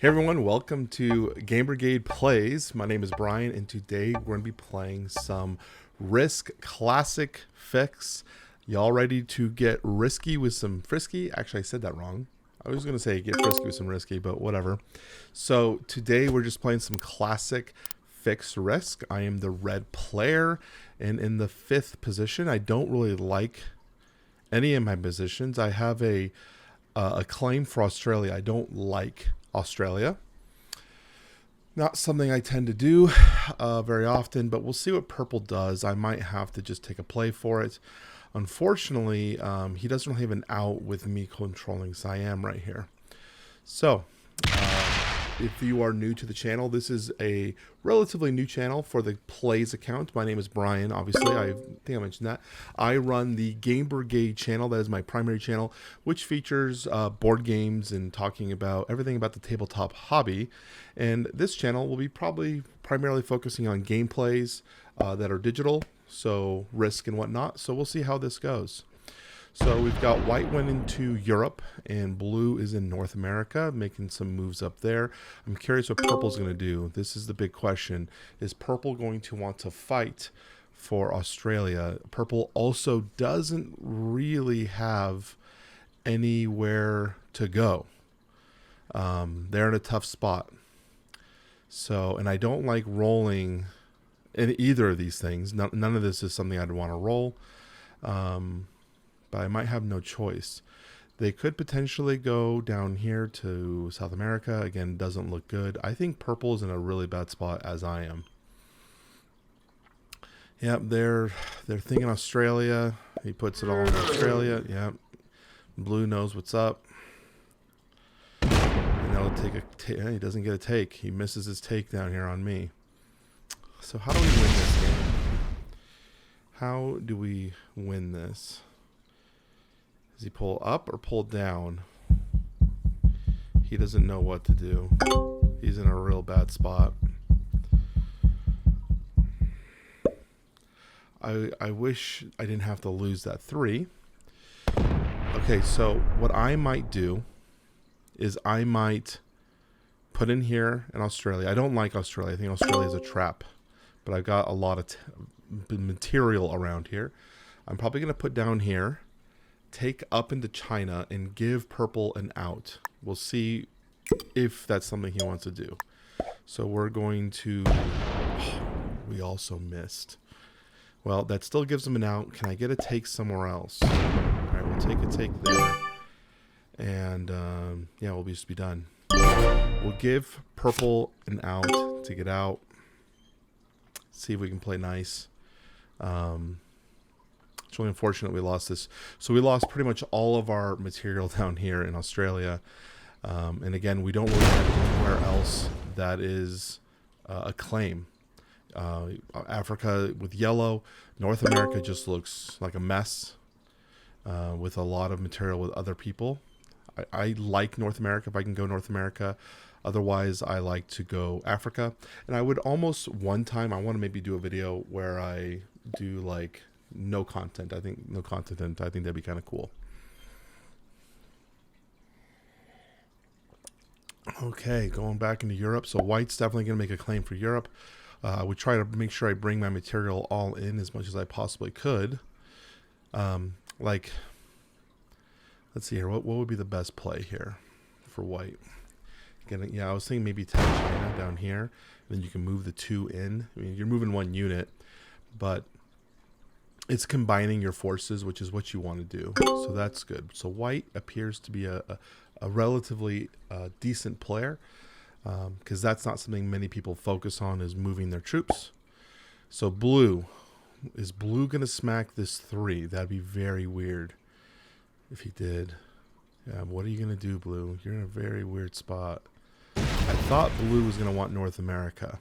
Hey everyone, welcome to Game Brigade Plays. My name is Brian, and today we're going to be playing some Risk Classic Fix. Y'all ready to get risky with some frisky? Actually, I said that wrong. I was going to say get frisky with some risky, but whatever. So today we're just playing some classic Fix Risk. I am the red player, and in the 5th position. I don't really like any of my positions. I have a claim for Australia. I don't like Australia. Not something I tend to do very often, but we'll see what purple does. I might have to just take a play for it. Unfortunately, he doesn't really have an out with me controlling Siam right here. So, if you are new to the channel, this is a relatively new channel for the Plays account. My name is Brian, obviously. I think I mentioned that. I run the Game Brigade channel. That is my primary channel, which features board games and talking about everything about the tabletop hobby. And this channel will be primarily focusing on gameplays that are digital, so Risk and whatnot. So we'll see how this goes. So we've got white went into Europe and blue is in North America, making some moves up there. I'm curious what purple's going to do. This is the big question. Is purple going to want to fight for Australia? Purple also doesn't really have anywhere to go. They're in a tough spot. So, and I don't like rolling in either of these things. None of this is something I'd want to roll. But I might have no choice. They could potentially go down here to South America. Again, doesn't look good. I think purple is in a really bad spot, as I am. Yep, they're thinking Australia. He puts it all in Australia. Yep. Blue knows what's up. And that'll take he doesn't get a take. He misses his take down here on me. So how do we win this game? How do we win this? Does he pull up or pull down? He doesn't know what to do. He's in a real bad spot. I wish I didn't have to lose that 3. Okay, so what I might do is I might put in here in Australia. I don't like Australia. I think Australia is a trap. But I've got a lot of material around here. I'm probably going to put down here, take up into China, and give purple an out. We'll see if that's something he wants to do. So we're going to... we also missed. Well, that still gives him an out. Can I get a take somewhere else? All right, we'll take a take there. And, yeah, we'll just be done. We'll give purple an out to get out. See if we can play nice. It's really unfortunate we lost this. So we lost pretty much all of our material down here in Australia. And again, we don't really have anywhere else that is a claim. Africa with yellow. North America just looks like a mess with a lot of material with other people. I like North America if I can go North America. Otherwise, I like to go Africa. And I would almost one time, I want to maybe do a video where I do like no content. I think no content. I think that'd be kind of cool. Okay, going back into Europe. So white's definitely going to make a claim for Europe. I would try to make sure I bring my material all in as much as I possibly could. Like, let's see here. What would be the best play here for white? Yeah, I was thinking maybe take China down here. Then you can move the 2 in. I mean, you're moving 1 unit, but it's combining your forces, which is what you want to do. So that's good. So white appears to be a relatively decent player because that's not something many people focus on, is moving their troops. So blue. Is blue going to smack this 3? That'd be very weird if he did. Yeah, what are you going to do, blue? You're in a very weird spot. I thought blue was going to want North America.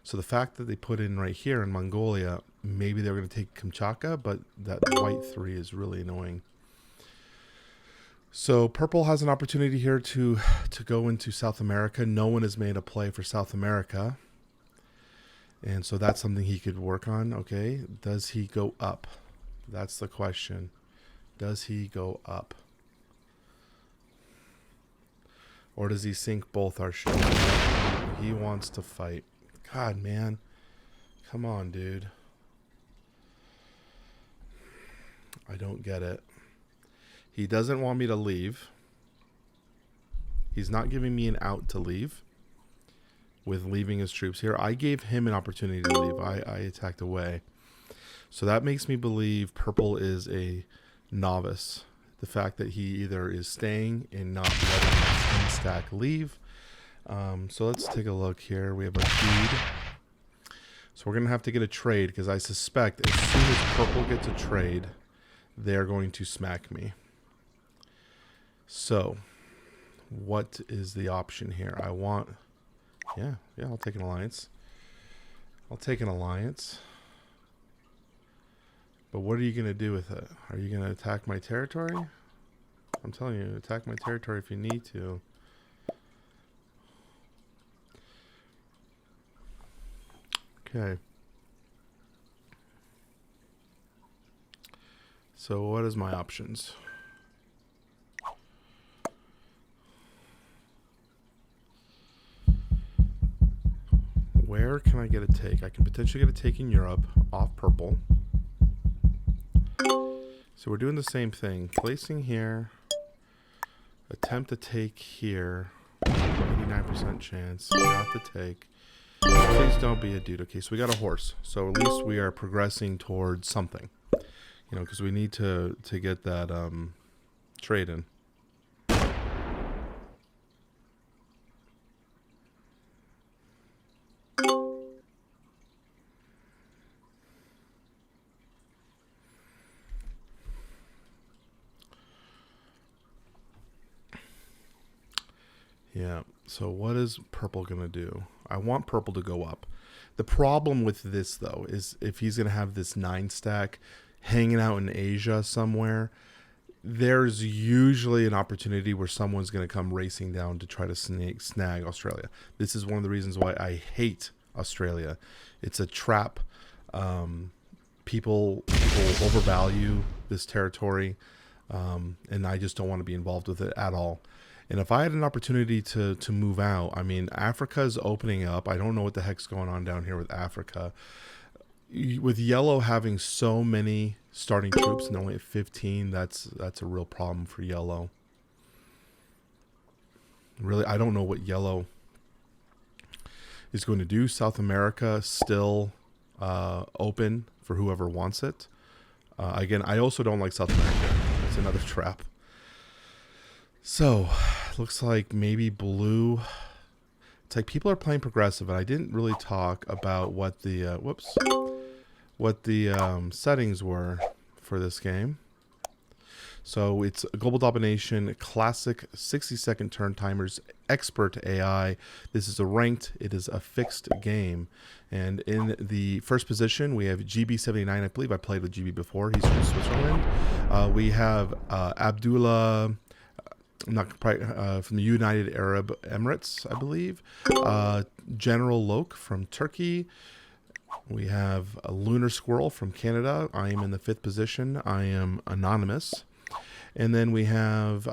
So the fact that they put in right here in Mongolia, maybe they were going to take Kamchatka, but that white 3 is really annoying. So purple has an opportunity here to go into South America. No one has made a play for South America. And so that's something he could work on. Okay, does he go up? That's the question. Does he go up? Or does he sink both our ships? He wants to fight. God, man. Come on, dude. I don't get it. He doesn't want me to leave. He's not giving me an out to leave with leaving his troops here. I gave him an opportunity to leave. I attacked away. So that makes me believe purple is a novice. The fact that he either is staying and not letting his stack leave. So let's take a look here. We have a feed. So we're going to have to get a trade because I suspect as soon as purple gets a trade, they're going to smack me. So what is the option here? I want... Yeah, I'll take an alliance. I'll take an alliance. But what are you going to do with it? Are you going to attack my territory? I'm telling you, attack my territory if you need to. Okay. So what is my options? Where can I get a take? I can potentially get a take in Europe off purple. So we're doing the same thing. Placing here. Attempt to take here. 89% chance. Got the take. Please don't be a dude. Okay, so we got a horse. So at least we are progressing towards something. You know, because we need to get that trade in. Yeah, so what is purple going to do? I want purple to go up. The problem with this, though, is if he's going to have this 9 stack hanging out in Asia somewhere, there's usually an opportunity where someone's going to come racing down to try to snag Australia. This is one of the reasons why I hate Australia. It's a trap. People overvalue this territory, and I just don't want to be involved with it at all. And if I had an opportunity to move out, I mean, Africa's opening up. I don't know what the heck's going on down here with Africa. With yellow having so many starting troops and only at 15, that's a real problem for yellow. Really, I don't know what yellow is going to do. South America still open for whoever wants it. Again, I also don't like South America. It's another trap. So, looks like maybe blue. It's like people are playing progressive, and I didn't really talk about what the settings were for this game. So it's Global Domination, Classic, 60-second turn timers, Expert AI. This is a ranked. It is a fixed game. And in the first position, we have GB79. I believe I played with GB before. He's from Switzerland. We have Abdullah... from the United Arab Emirates, I believe. General Loke from Turkey. We have a Lunar Squirrel from Canada. I am in the 5th position. I am anonymous. And then we have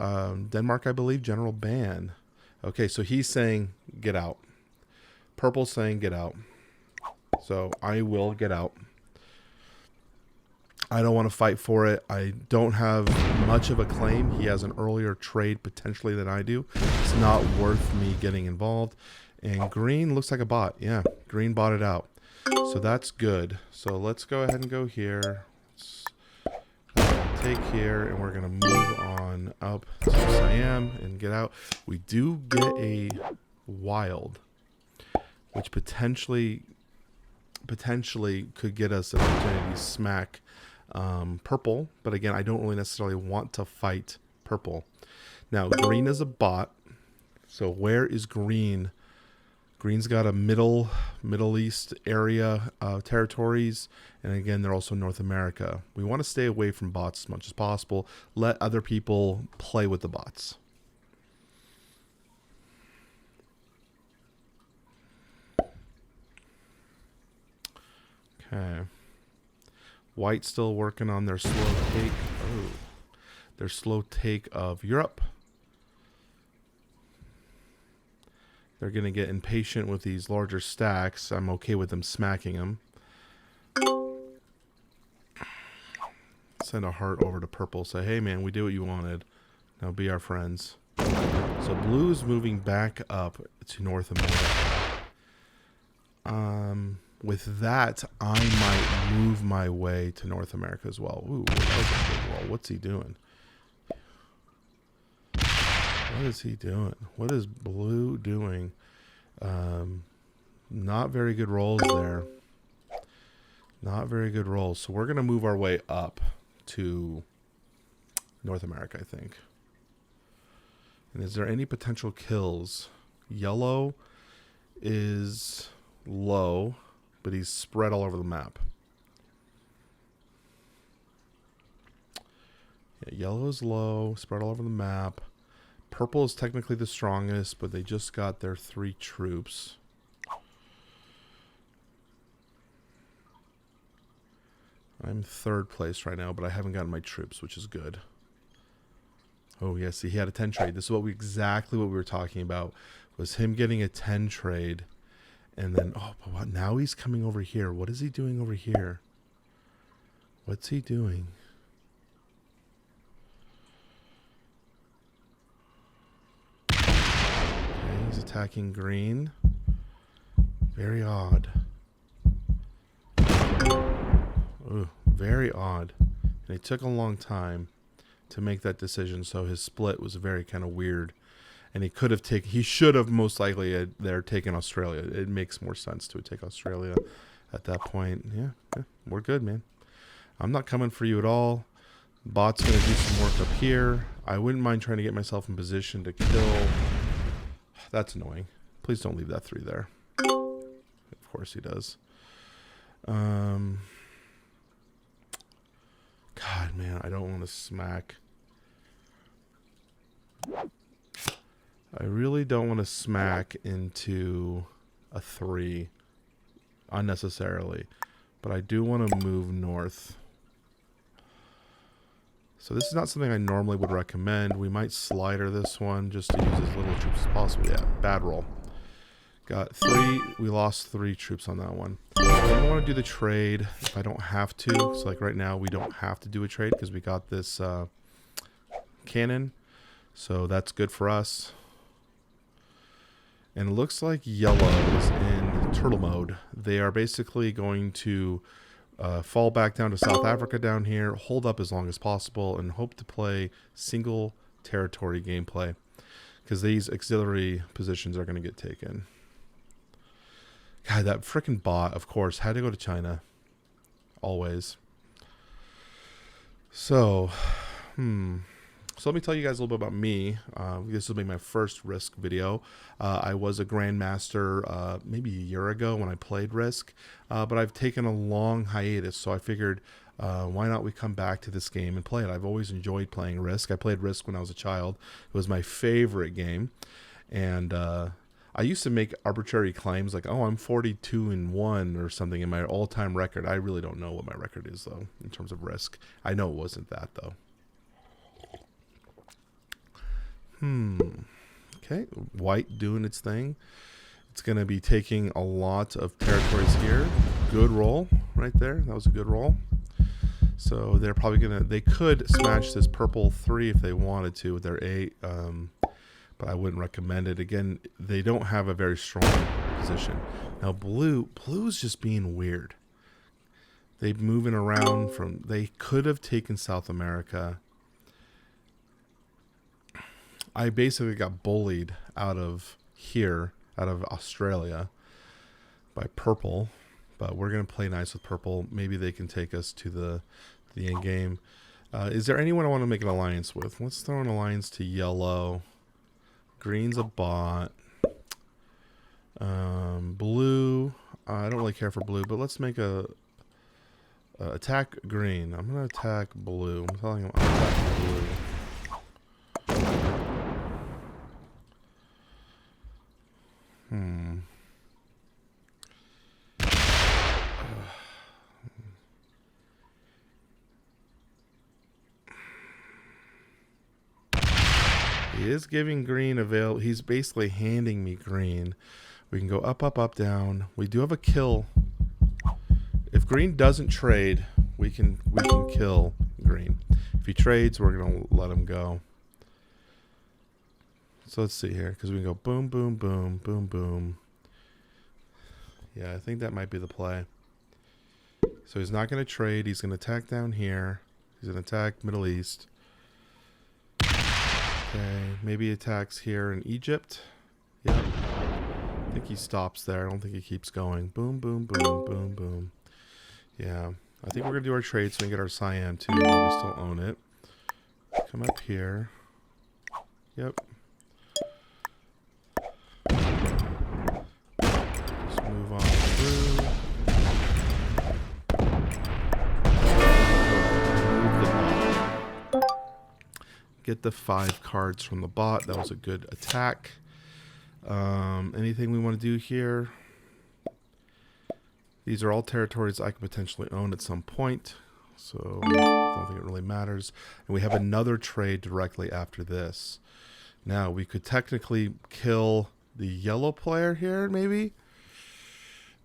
Denmark, I believe, General Ban. Okay, so he's saying get out. Purple's saying get out. So I will get out. I don't want to fight for it. I don't have much of a claim. He has an earlier trade potentially than I do. It's not worth me getting involved. And green looks like a bot. Yeah, green bought it out. So that's good. So let's go ahead and go here. Take here, and we're going to move on up to Siam and get out. We do get a wild, which potentially could get us an opportunity to smack purple, but again, I don't really necessarily want to fight purple. Now, green is a bot, so where is green? Green's got a Middle East area territories, and again, they're also North America. We want to stay away from bots as much as possible. Let other people play with the bots. Okay. White still working on their slow take. Oh, their slow take of Europe. They're going to get impatient with these larger stacks. I'm okay with them smacking them. Send a heart over to purple. Say, hey, man, we did what you wanted. Now be our friends. So blue's moving back up to North America. With that, I might move my way to North America as well. Ooh, what's he doing? What is he doing? What is blue doing? Not very good rolls there. Not very good rolls. So we're going to move our way up to North America, I think. And is there any potential kills? Yellow is low, but he's spread all over the map. Yeah, yellow is low, spread all over the map. Purple is technically the strongest, but they just got their 3 troops. I'm 3rd place right now, but I haven't gotten my troops, which is good. Oh, yeah, see, he had a 10 trade. This is exactly what we were talking about, was him getting a 10 trade. And then, oh, but now he's coming over here. What is he doing over here? What's he doing? Okay, he's attacking green. Very odd. Ooh, very odd. And it took a long time to make that decision, so his split was very kind of weird. And he should have most likely taken Australia. It makes more sense to take Australia at that point. Yeah, we're good, man. I'm not coming for you at all. Bot's going to do some work up here. I wouldn't mind trying to get myself in position to kill. That's annoying. Please don't leave that 3 there. Of course he does. God, man, I don't want to smack. I really don't want to smack into a 3 unnecessarily, but I do want to move north. So this is not something I normally would recommend. We might slider this one just to use as little troops as possible. Yeah, bad roll. Got 3. We lost 3 troops on that one. I don't want to do the trade if I don't have to. So like right now, we don't have to do a trade because we got this cannon. So that's good for us. And it looks like yellow is in turtle mode. They are basically going to fall back down to South Africa down here, hold up as long as possible, and hope to play single territory gameplay. Because these auxiliary positions are going to get taken. God, that freaking bot, of course, had to go to China. Always. So, So let me tell you guys a little bit about me. This will be my first Risk video. I was a Grandmaster maybe a year ago when I played Risk, but I've taken a long hiatus, so I figured why not we come back to this game and play it. I've always enjoyed playing Risk. I played Risk when I was a child. It was my favorite game, and I used to make arbitrary claims like, oh, I'm 42-1 or something in my all-time record. I really don't know what my record is, though, in terms of Risk. I know it wasn't that, though. Okay, white doing its thing. It's going to be taking a lot of territories here. Good roll right there. That was a good roll. So they're probably they could smash this purple 3 if they wanted to with their 8, but I wouldn't recommend it. Again, they don't have a very strong position. Now blue's just being weird. They're moving around they could have taken South America. I basically got bullied out of here, out of Australia, by purple. But we're going to play nice with purple. Maybe they can take us to the end game. Is there anyone I want to make an alliance with? Let's throw an alliance to yellow. Green's a bot. Blue. I don't really care for blue, but let's make attack green. I'm going to attack blue. I'm telling him I'll attack blue. is giving green avail. He's basically handing me green. We can go up, up, up, down. We do have a kill. If green doesn't trade, we can kill green. If he trades, we're gonna let him go. So let's see here, because we can go boom, boom, boom, boom, boom. Yeah, I think that might be the play. So he's not going to trade. He's going to attack down here. He's going to attack Middle East. Okay, maybe he attacks here in Egypt. Yep. I think he stops there. I don't think he keeps going. Boom, boom, boom, boom, boom. Yeah, I think we're going to do our trade so we can get our cyan too. We still own it. Come up here. Yep. Just move on through. Get the 5 cards from the bot. That was a good attack. Anything we want to do here? These are all territories I could potentially own at some point, so I don't think it really matters. And we have another trade directly after this. Now, we could technically kill the yellow player here, maybe.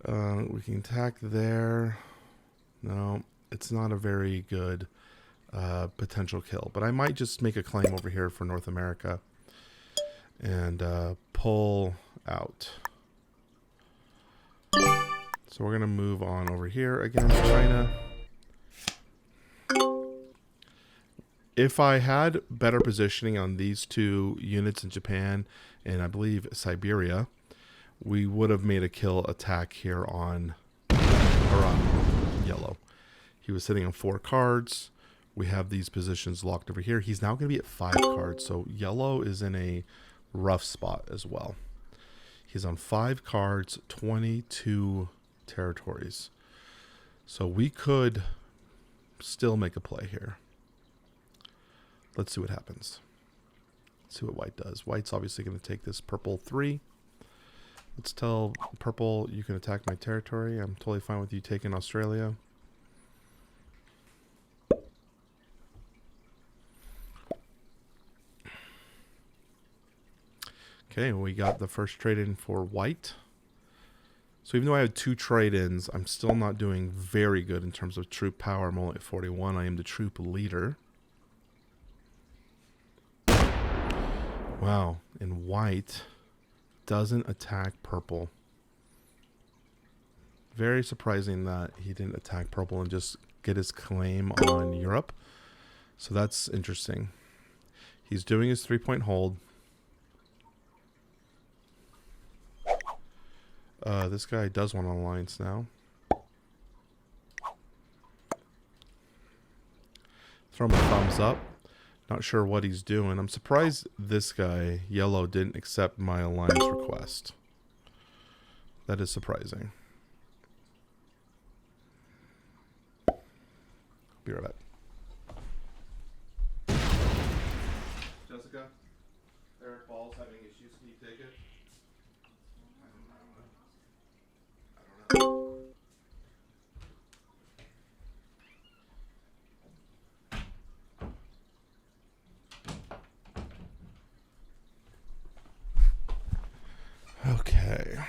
We can attack there. No, it's not a very good potential kill, but I might just make a claim over here for North America and pull out. So we're going to move on over here against China. If I had better positioning on these 2 units in Japan and I believe Siberia, we would have made a kill attack here on yellow. He was sitting on 4 cards. We have these positions locked over here. He's now going to be at 5 cards. So yellow is in a rough spot as well. He's on 5 cards, 22 territories. So we could still make a play here. Let's see what happens. Let's see what white does. White's obviously going to take this purple 3. Let's tell purple, you can attack my territory. I'm totally fine with you taking Australia. Okay, we got the first trade-in for white. So even though I had 2 trade-ins, I'm still not doing very good in terms of troop power. I'm only at 41. I am the troop leader. Wow, and white doesn't attack purple. Very surprising that he didn't attack purple and just get his claim on Europe. So that's interesting. He's doing his 3-point hold. This guy does want an alliance now. Throw him a thumbs up. Not sure what he's doing. I'm surprised this guy, yellow, didn't accept my alliance request. That is surprising. Be right back. Jessica, Eric Ball's having issues. Can you take it? I don't know. Okay,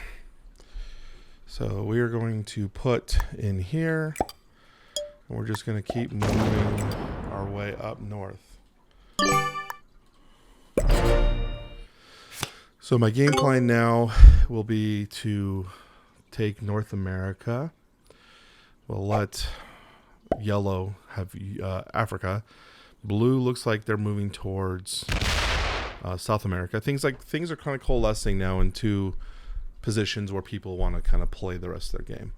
so we are going to put in here, and we're just going to keep moving our way up north. So my game plan now will be to take North America. We'll let yellow have Africa. Blue looks like they're moving towards South America. Things are kind of coalescing now into positions where people want to kind of play the rest of their game.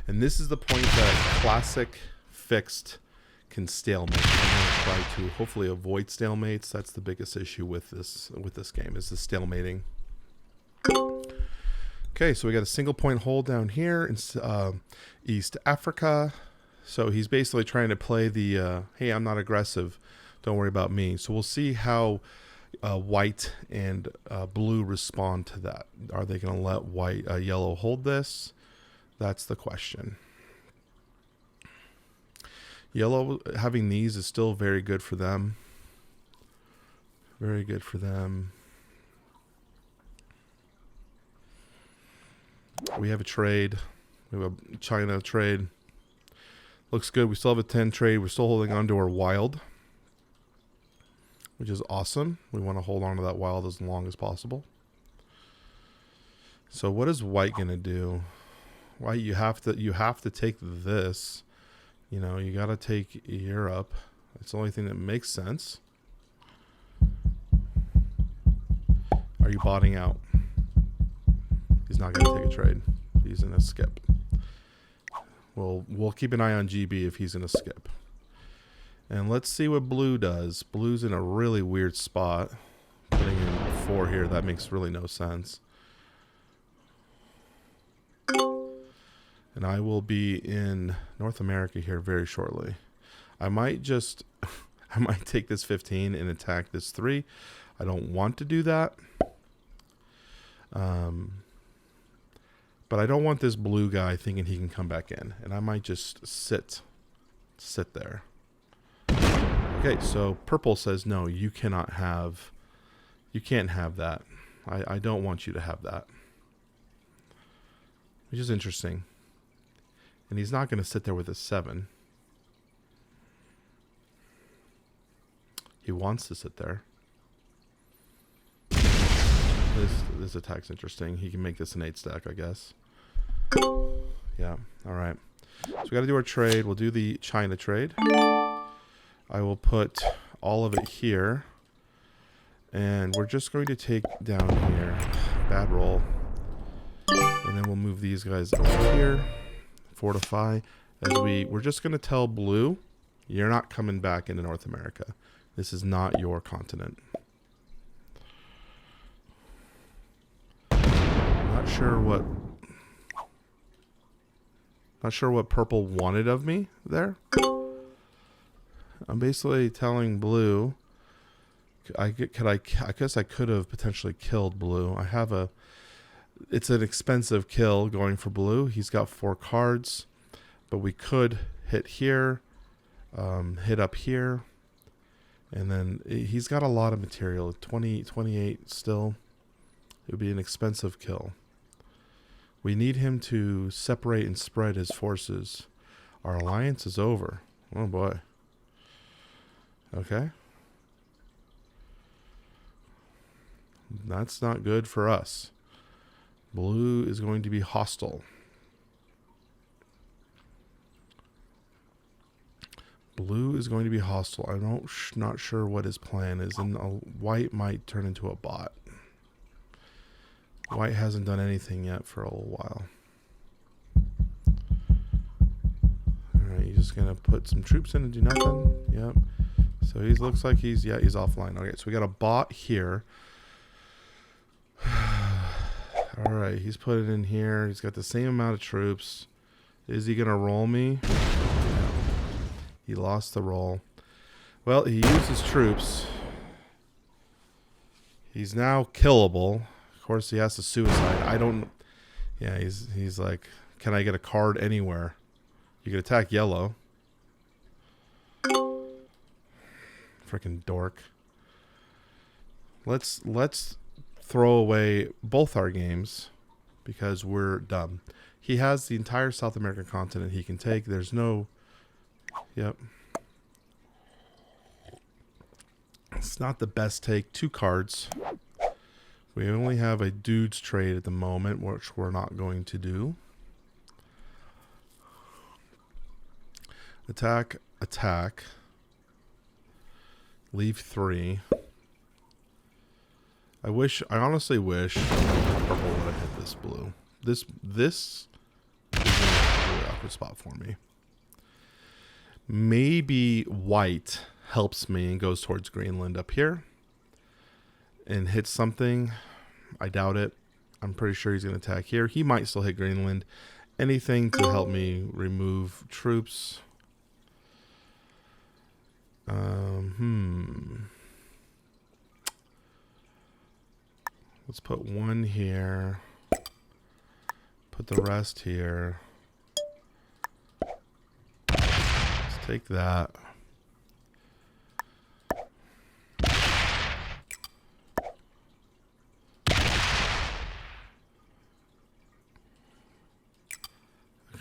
And this is the point that classic fixed can stalemate. I'm going to try to hopefully avoid stalemates. That's the biggest issue with this game, is the stalemating. Okay, so we got a single point hold down here in East Africa. So he's basically trying to play the hey, I'm not aggressive, don't worry about me. So we'll see how white and blue respond to that. Are they going to let yellow hold this? That's the question. Yellow having these is still very good for them. Very good for them. We have a trade. We have a China trade. Looks good. We still have a 10 trade. We're still holding on to our wild, which is awesome. We want to hold on to that wild as long as possible. So what is white going to do? White, you have to take this. You know, you got to take Europe. It's the only thing that makes sense. Are you botting out? He's not going to take a trade. He's going to skip. We'll keep an eye on GB if he's going to skip. And let's see what blue does. Blue's in a really weird spot. Putting in 4 here, that makes really no sense. And I will be in North America here very shortly. I might just, I might take this 15 and attack this 3. I don't want to do that. But I don't want this blue guy thinking he can come back in. And I might just sit there. Okay, so purple says, no, you can't have that. I don't want you to have that. Which is interesting. And he's not going to sit there with a 7. He wants to sit there. This attack's interesting. He can make this an 8 stack, I guess. Yeah, alright. So we got to do our trade. We'll do the China trade. I will put all of it here. And we're just going to take down here. Bad roll. And then we'll move these guys over here. Fortify. As we're just going to tell blue, you're not coming back into North America. This is not your continent. Not sure what purple wanted of me there. I'm basically telling blue, I guess I could have potentially killed blue. It's an expensive kill going for blue. He's got 4 cards, but we could hit here, hit up here, and then he's got a lot of material. 28 still. It would be an expensive kill. We need him to separate and spread his forces. Our alliance is over. Oh boy. Okay. That's not good for us. Blue is going to be hostile. Blue is going to be hostile. I'm not sure what his plan is. And white might turn into a bot. White hasn't done anything yet for a little while. Alright, he's just going to put some troops in and do nothing. Yep. So he looks like he's offline. Okay, so we got a bot here. Alright, he's put it in here. He's got the same amount of troops. Is he going to roll me? No. He lost the roll. Well, he used his troops. He's now killable. Of course, he has to suicide. Yeah, he's like, can I get a card anywhere? You can attack yellow. Freaking dork. Let's throw away both our games because we're dumb. He has the entire South American continent he can take. There's no... Yep. It's not the best take. 2 cards. We only have a dude's trade at the moment, which we're not going to do. Attack, attack. Leave 3. I honestly wish purple would have hit this blue. This is a really awkward spot for me. Maybe white helps me and goes towards Greenland up here and hits something. I doubt it. I'm pretty sure he's going to attack here. He might still hit Greenland. Anything to help me remove troops. Let's put 1 here. Put the rest here. Let's take that.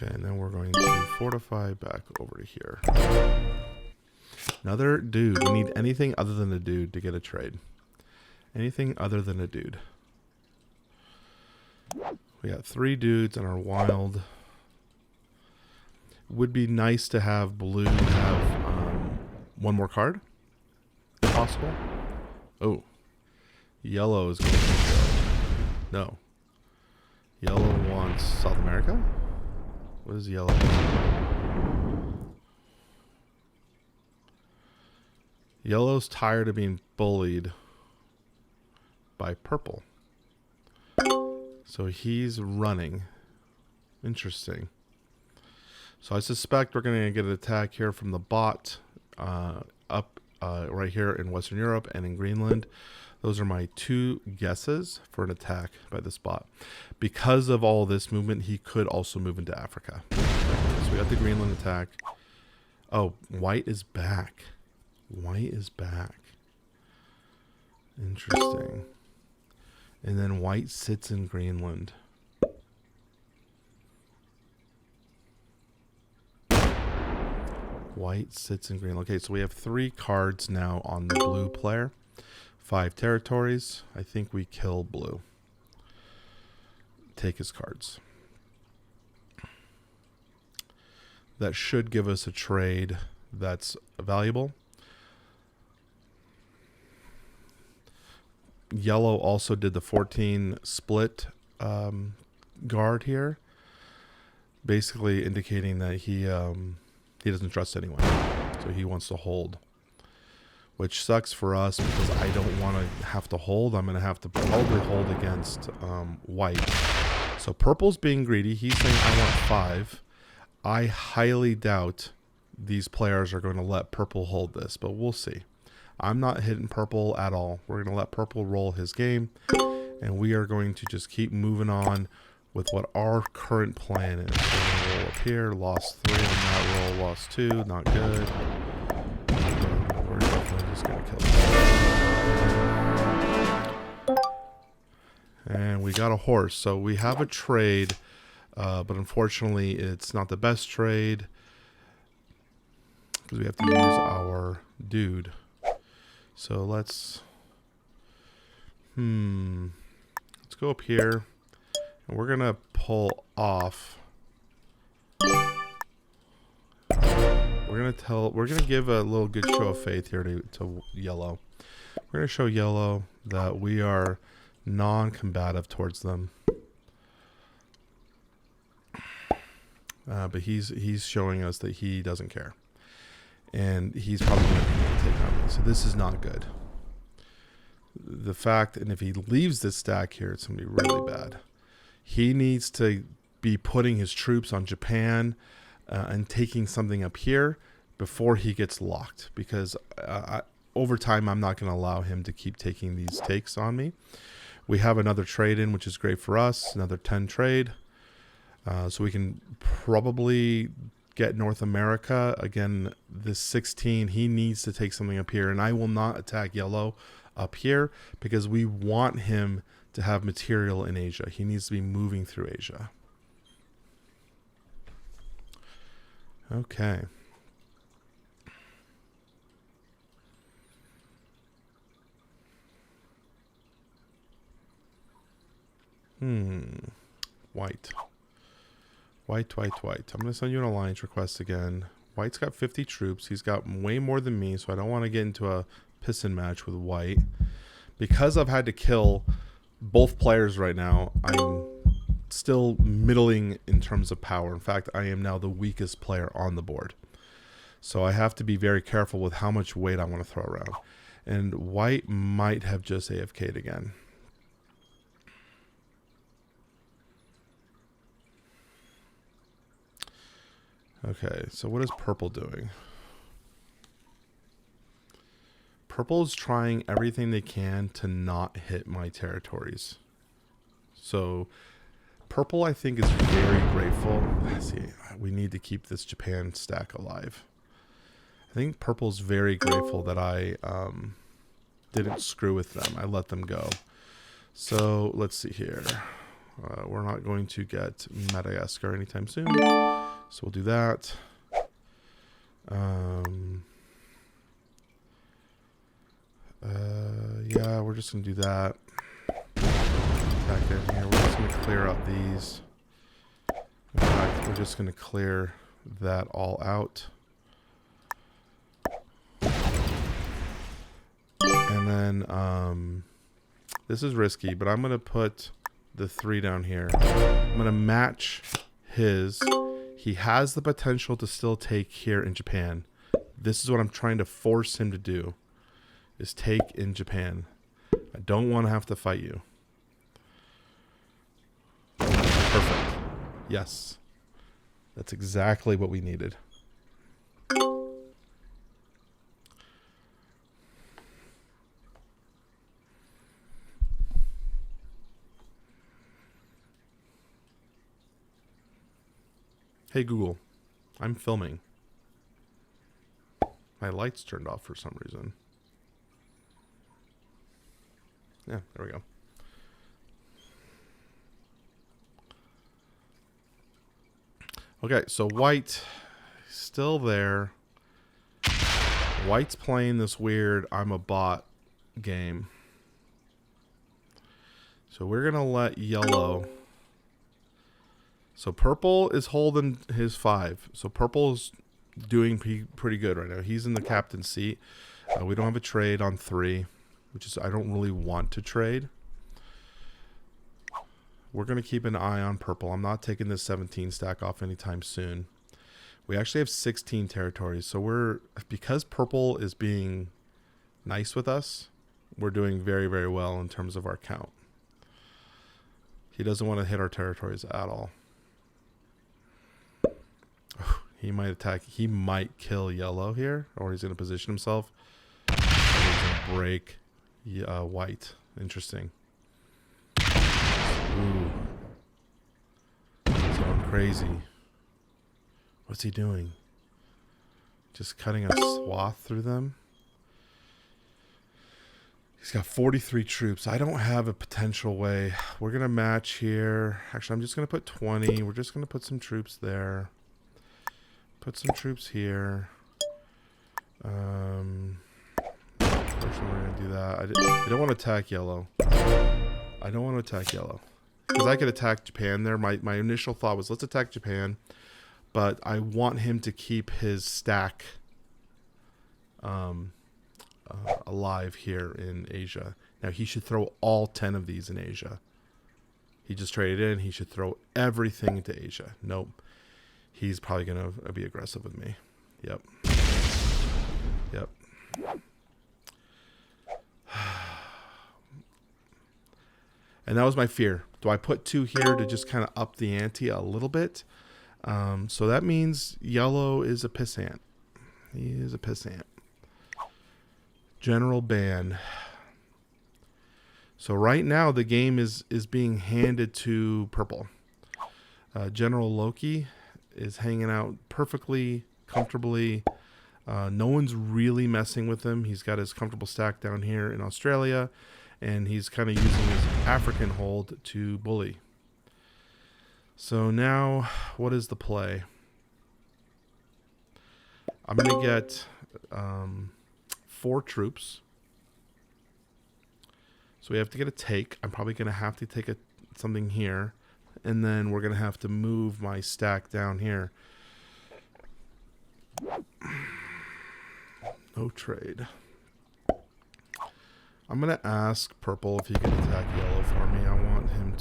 Okay, and then we're going to fortify back over to here. Another dude. We need anything other than a dude to get a trade. Anything other than a dude. We got 3 dudes in our wild. Would be nice to have blue have 1 more card, if possible. Oh, yellow is going to go. No. Yellow wants South America? What is yellow? Yellow's tired of being bullied by purple. So he's running. Interesting. So I suspect we're going to get an attack here from the bot up right here in Western Europe and in Greenland. Those are my 2 guesses for an attack by this bot. Because of all this movement, he could also move into Africa. So we got the Greenland attack. Oh, white is back. White is back. Interesting. And then white sits in Greenland. White sits in Greenland. Okay, so we have 3 cards now on the blue player. 5 territories. I think we kill blue. Take his cards. That should give us a trade that's valuable. Yellow also did the 14 split guard here, basically indicating that he doesn't trust anyone, so he wants to hold, which sucks for us because I don't want to have to hold. I'm going to have to probably hold against white. So purple's being greedy. He's saying I want 5. I highly doubt these players are going to let purple hold this, but we'll see. I'm not hitting purple at all. We're going to let purple roll his game, and we are going to just keep moving on with what our current plan is. We're going to roll up here. Lost 3 on that roll. Lost 2. Not good. We're definitely just going to kill him. And we got a horse. So we have a trade, but unfortunately it's not the best trade because we have to use our dude. So let's go up here, and we're gonna pull off. We're gonna give a little good show of faith here to yellow. We're gonna show yellow that we are non-combative towards them, but he's showing us that he doesn't care. And he's probably going to take on me. So this is not good. The fact, and if he leaves this stack here, it's going to be really bad. He needs to be putting his troops on Japan and taking something up here before he gets locked. Because over time, I'm not going to allow him to keep taking these takes on me. We have another trade in, which is great for us. Another 10 trade. So we can probably get North America. Again, this 16, he needs to take something up here, and I will not attack yellow up here because we want him to have material in Asia. He needs to be moving through Asia. Okay. White. White. I'm going to send you an alliance request again. White's got 50 troops. He's got way more than me, so I don't want to get into a piston match with white. Because I've had to kill both players right now, I'm still middling in terms of power. In fact, I am now the weakest player on the board. So I have to be very careful with how much weight I want to throw around. And white might have just AFK'd again. Okay, so what is purple doing? Purple is trying everything they can to not hit my territories. So purple, I think, is very grateful. Let's see, we need to keep this Japan stack alive. I think purple's very grateful that I didn't screw with them. I let them go. So let's see here. We're not going to get Madagascar anytime soon, so we'll do that. Yeah, we're just gonna do that. Back in here, we're just gonna clear out these. In fact, we're just gonna clear that all out. And then, this is risky, but I'm gonna put the 3 down here. I'm gonna match his. He has the potential to still take here in Japan. This is what I'm trying to force him to do, is take in Japan. I don't want to have to fight you. Perfect. Yes. That's exactly what we needed. Hey Google, I'm filming. My lights turned off for some reason. Yeah, there we go. Okay, so white still there. White's playing this weird I'm a bot game. So we're gonna let yellow. So purple is holding his 5. So purple's doing pretty good right now. He's in the captain's seat. We don't have a trade on 3, which is I don't really want to trade. We're going to keep an eye on purple. I'm not taking this 17 stack off anytime soon. We actually have 16 territories. So because purple is being nice with us, we're doing very, very well in terms of our count. He doesn't want to hit our territories at all. He might attack. He might kill yellow here, or he's going to position himself. He's going to break white. Interesting. Ooh. He's going crazy. What's he doing? Just cutting a swath through them? He's got 43 troops. I don't have a potential way. We're going to match here. Actually, I'm just going to put 20. We're just going to put some troops there. Put some troops here. Unfortunately, we're going to do that. I don't want to attack yellow. I don't want to attack yellow. Because I could attack Japan there. My initial thought was, let's attack Japan. But I want him to keep his stack alive here in Asia. Now, he should throw all 10 of these in Asia. He just traded in. He should throw everything into Asia. Nope. He's probably going to be aggressive with me. Yep. Yep. And that was my fear. Do I put 2 here to just kind of up the ante a little bit? So that means yellow is a pissant. He is a pissant. General ban. So right now the game is being handed to purple. General Loki is hanging out perfectly, comfortably. No one's really messing with him. He's got his comfortable stack down here in Australia, and he's kind of using his African hold to bully. So now, what is the play? I'm going to get 4 troops. So we have to get a take. I'm probably going to have to take something here. And then we're going to have to move my stack down here. No trade. I'm going to ask purple if he can attack yellow for me. I want him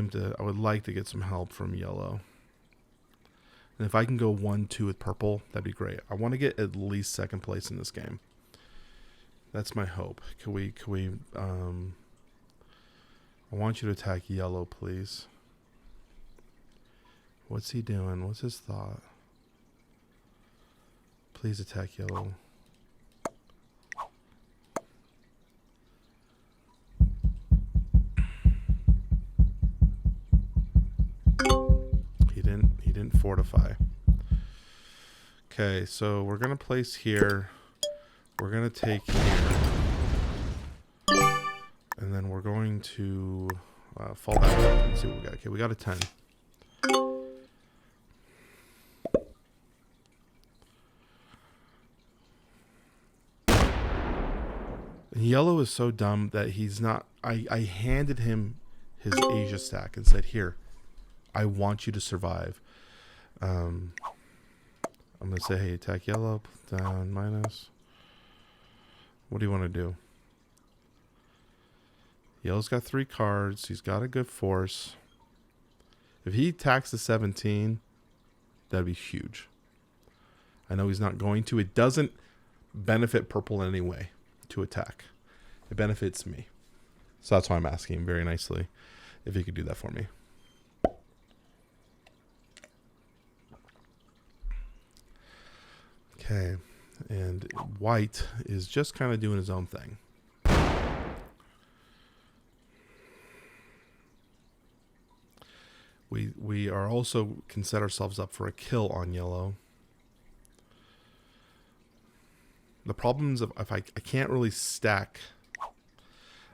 to... I would like to get some help from yellow. And if I can go 1-2 with purple, that'd be great. I want to get at least 2nd place in this game. That's my hope. Can we I want you to attack yellow, please. What's he doing? What's his thought? Please attack yellow. He didn't fortify. Okay, so we're gonna place here. We're going to take here. And then we're going to fall back up and see what we got. Okay, we got a 10. And yellow is so dumb that he's not... I handed him his Asia stack and said, here, I want you to survive. I'm going to say, hey, attack yellow, down, minus. What do you want to do? Yellow's got 3 cards. He's got a good force. If he attacks the 17, that'd be huge. I know he's not going to. It doesn't benefit purple in any way to attack. It benefits me. So that's why I'm asking him very nicely if he could do that for me. Okay. And white is just kind of doing his own thing. We are also can set ourselves up for a kill on yellow. The problems of if I can't really stack.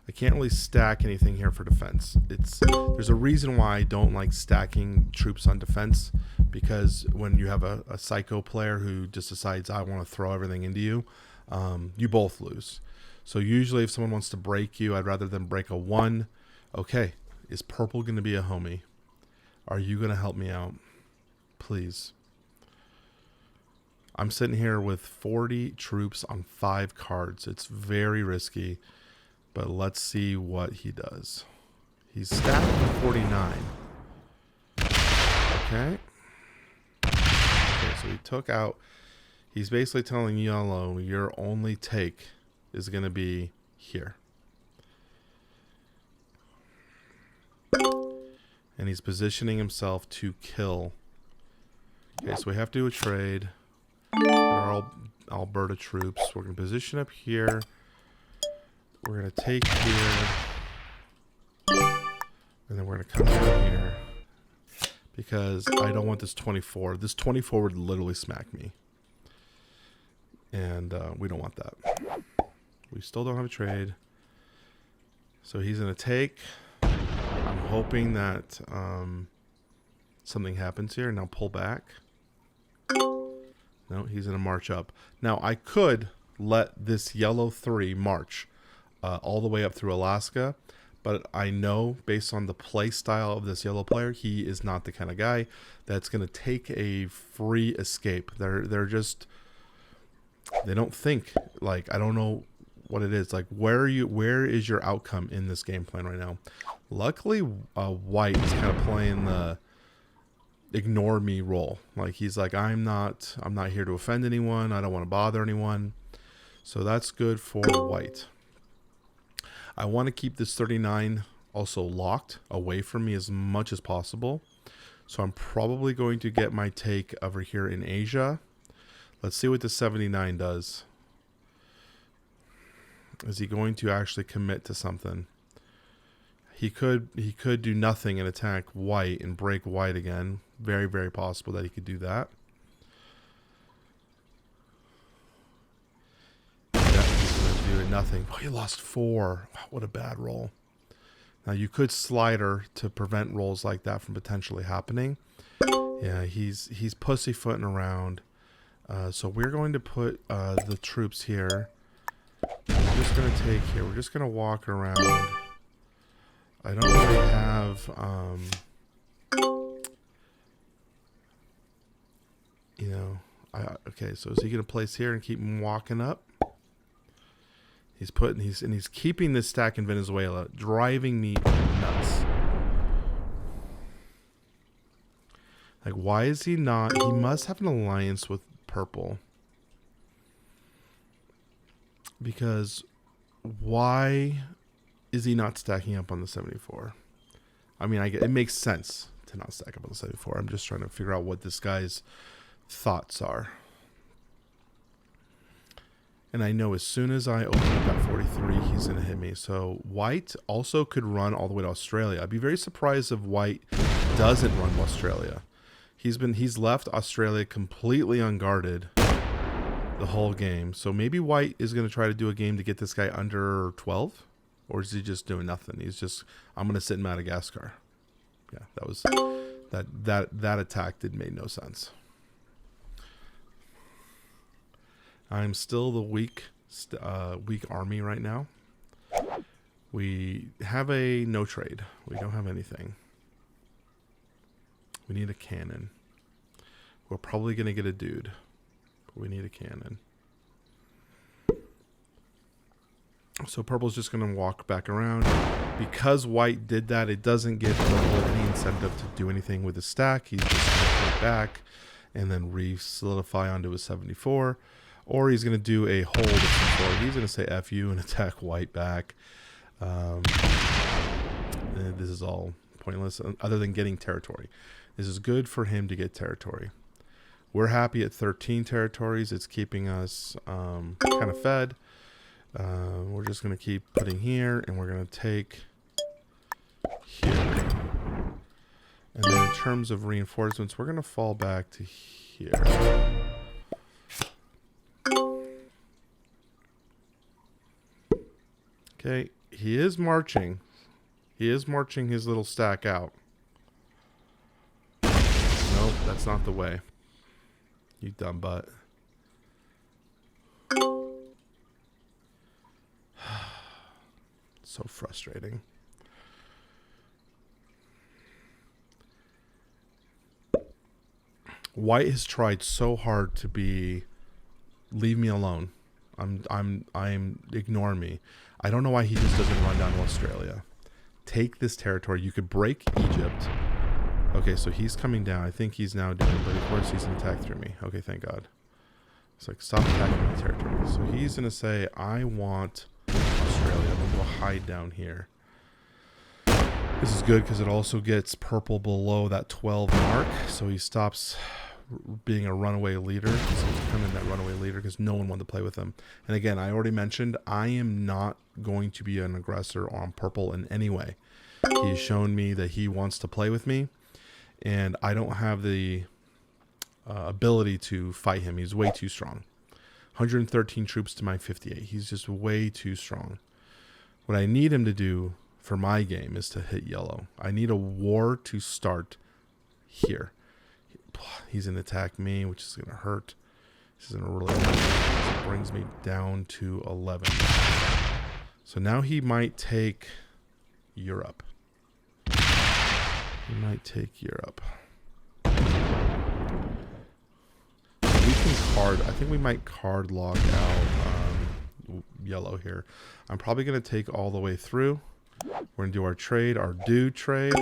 I can't really stack anything here for defense. There's a reason why I don't like stacking troops on defense, because when you have a psycho player who just decides I want to throw everything into you, you both lose. So usually if someone wants to break you, I'd rather them break a 1. Okay, is purple going to be a homie? Are you going to help me out? Please. I'm sitting here with 40 troops on 5 cards. It's very risky, but let's see what he does. He's stacked with 49. Okay. Okay, so he took out... He's basically telling yellow, your only take is going to be here. And he's positioning himself to kill. Okay, so we have to do a trade. Our Alberta troops. We're going to position up here. We're going to take here. And then we're going to come down here. Because I don't want this 24. This 24 would literally smack me. And we don't want that. We still don't have a trade. So he's going to take... I'm hoping that something happens here, and I'll pull back. No, he's going to march up. Now, I could let this yellow 3 march all the way up through Alaska, but I know, based on the play style of this yellow player, he is not the kind of guy that's going to take a free escape. They're just... They don't think. Like, I don't know what it is. Like, where is your outcome in this game plan right now? Luckily, white is kind of playing the ignore me role. Like, he's like, I'm not here to offend anyone. I don't want to bother anyone. So that's good for white. I want to keep this 39 also locked away from me as much as possible. So I'm probably going to get my take over here in Asia. Let's see what the 79 does. Is he going to actually commit to something? He could do nothing and attack white and break white again. Very, very possible that he could do that. Yeah, he's going to do nothing. Oh, he lost 4. Wow, what a bad roll. Now, you could slider to prevent rolls like that from potentially happening. Yeah, he's pussyfooting around. So we're going to put the troops here. We're just going to take here. We're just going to walk around. I don't really have, you know, okay, so is he going to place here and keep him walking up? He's keeping this stack in Venezuela, driving me nuts. Like, why is he not? He must have an alliance with purple. Because why is he not stacking up on the 74? I mean, it makes sense to not stack up on the 74. I'm just trying to figure out what this guy's thoughts are. And I know as soon as I open up that 43, he's going to hit me. So white also could run all the way to Australia. I'd be very surprised if white doesn't run to Australia. He's left Australia completely unguarded. the whole game. So maybe white is going to try to do a game to get this guy under 12, or is he just doing nothing? He's just, I'm going to sit in Madagascar. Yeah, that was that attack made no sense. I'm still the weak army right now. We have a no trade. We don't have anything. We need a cannon. We're probably going to get a dude. But we need a cannon. So purple's just going to walk back around. Because white did that, it doesn't give purple any incentive to do anything with his stack. He's just going to go back and then re-solidify onto his 74. Or he's going to do a hold of some sort. He's going to say F you and attack white back. This is all pointless other than getting territory. This is good for him to get territory. We're happy at 13 territories. It's keeping us kind of fed. We're just going to keep putting here, and we're going to take here. And then in terms of reinforcements, we're going to fall back to here. Okay, he is marching. He is marching his little stack out. Nope, that's not the way. You dumb butt. So frustrating. White has tried so hard to be, leave me alone. I'm ignore me. I don't know why he just doesn't run down to Australia. Take this territory. You could break Egypt. Okay, so he's coming down. I think he's now doing, but of course he's an attack through me. Okay, thank God. It's like, stop attacking my territory. So he's going to say, I want Australia. I'm going to go hide down here. This is good because it also gets purple below that 12 mark. So he stops being a runaway leader. So he's becoming that runaway leader because no one wanted to play with him. And again, I already mentioned, I am not going to be an aggressor on purple in any way. He's shown me that he wants to play with me. And I don't have the ability to fight him. He's way too strong. 113 troops to my 58. He's just way too strong. What I need him to do for my game is to hit yellow. I need a war to start here. He's going to attack me, which is going to hurt. This is going to really hurt. It brings me down to 11. So now he might take Europe. We might take Europe. We can card. I think we might card lock out yellow here. I'm probably going to take all the way through. We're going to do our trade, our do trade.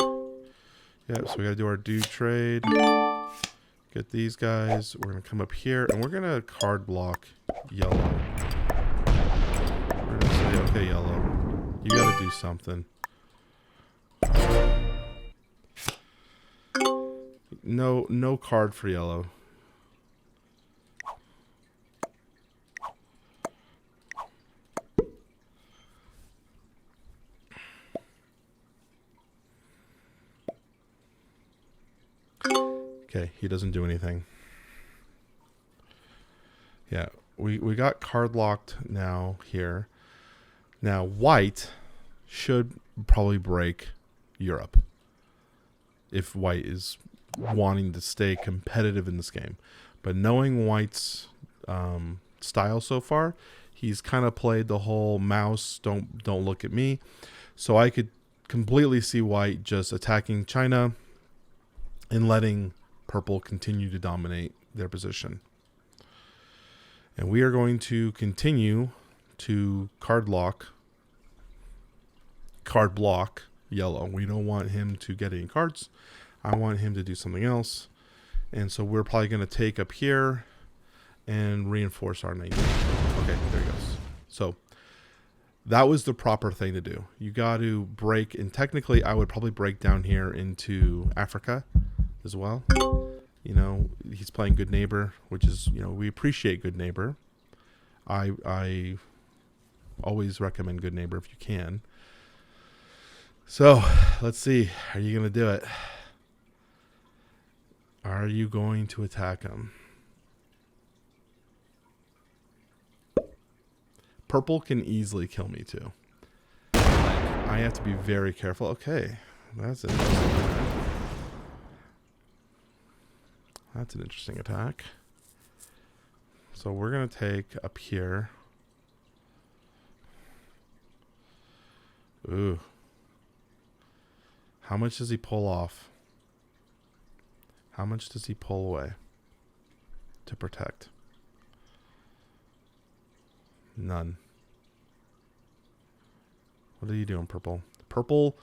Yep, so we got to do our do trade. Get these guys. We're going to come up here, and we're going to card block yellow. We're going to say, okay, yellow, you got to do something. No card for yellow. Okay, he doesn't do anything. Yeah, we got card locked now here. Now white should probably break Europe if white is wanting to stay competitive in this game. But knowing white's style so far, he's kind of played the whole mouse, don't look at me. So I could completely see white just attacking China and letting purple continue to dominate their position. And we are going to continue to card block yellow. We don't want him to get any cards. I want him to do something else. And so we're probably going to take up here and reinforce our 19. Okay, there he goes. So that was the proper thing to do. You got to break, and technically I would probably break down here into Africa as well. You know, he's playing good neighbor, which is, you know, we appreciate good neighbor. I always recommend good neighbor if you can. So let's see. Are you going to do it? Are you going to attack him? Purple can easily kill me too. I have to be very careful. Okay, that's an interesting attack. That's an interesting attack. So we're going to take up here. Ooh. How much does he pull off? How much does he pull away to protect? None. What are you doing, purple? Purple,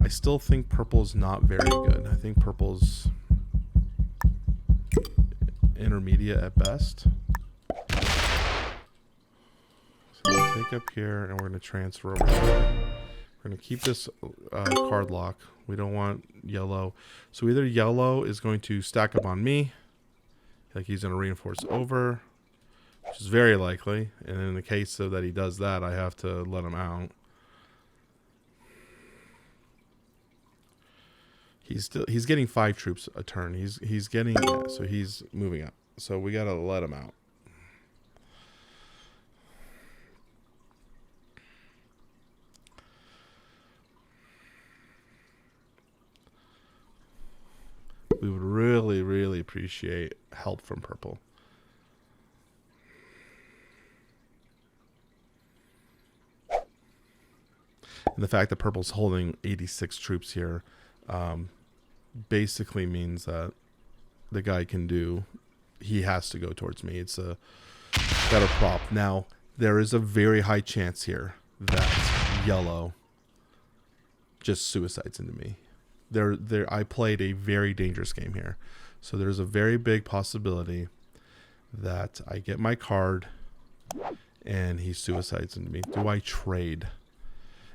I still think purple's not very good. I think purple's intermediate at best. So we'll take up here and we're going to transfer over here. We're going to keep this card lock. We don't want yellow. So either yellow is going to stack up on me, like he's going to reinforce over, which is very likely. And in the case of that he does that, I have to let him out. He's getting 5 troops a turn. He's getting, yeah, so he's moving up. So we got to let him out. We would really, really appreciate help from purple. And the fact that purple's holding 86 troops here basically means that the guy can do, he has to go towards me. It's a better prop. Now, there is a very high chance here that yellow just suicides into me. I played a very dangerous game here. So there's a very big possibility that I get my card and he suicides into me. Do I trade?